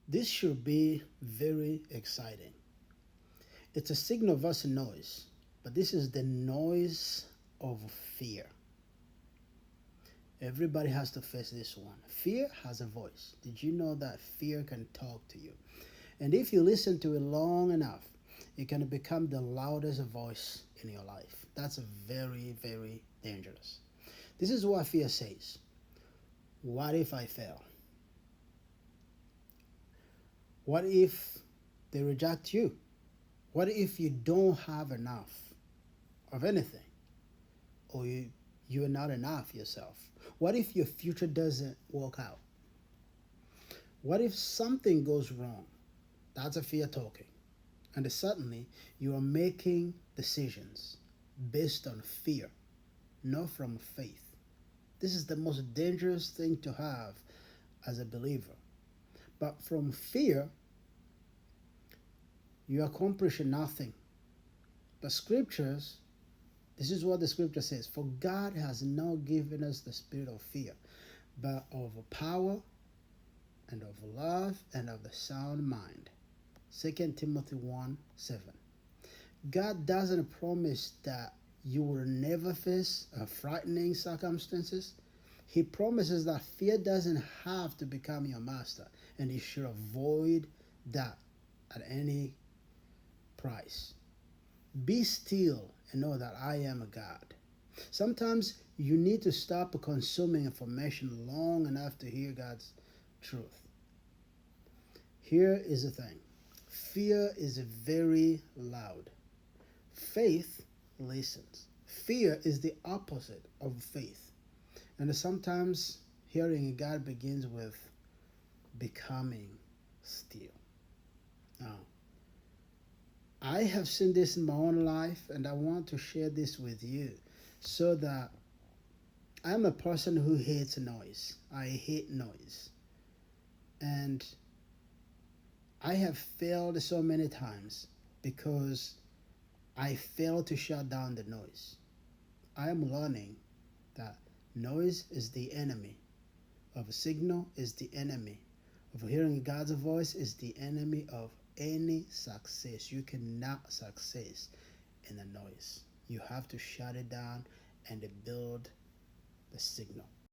This should be very exciting. It's a signal versus noise, but this is the noise of fear. Everybody has to face this one. Fear has a voice. Did you know that fear can talk to you? And if you listen to it long enough, it can become the loudest voice in your life. That's very, very dangerous. This is what fear says. What if I fail? What if they reject you? What if you don't have enough of anything? Or you're not enough yourself? What if your future doesn't work out? What if something goes wrong? That's a fear talking. And suddenly you are making decisions based on fear, not from faith. This is the most dangerous thing to have as a believer. But from fear, you accomplish nothing. The scriptures, this is what the scripture says: for God has not given us the spirit of fear, but of power and of love and of the sound mind. 2 Timothy 1:7. God doesn't promise that you will never face frightening circumstances. He promises that fear doesn't have to become your master, and you should avoid that at any price. Be still and know that I am a God. Sometimes you need to stop consuming information long enough to hear God's truth. Here is the thing: fear is very loud. Faith listens. Fear is the opposite of faith. And sometimes hearing God begins with becoming still. Now, I have seen this in my own life, and I want to share this with you so that I'm a person who hates noise. I hate noise. And I have failed so many times because I failed to shut down the noise. I am learning that noise is the enemy of a signal, is the enemy of hearing God's voice, is the enemy of any success. You cannot success in the noise. You have to shut it down and build the signal.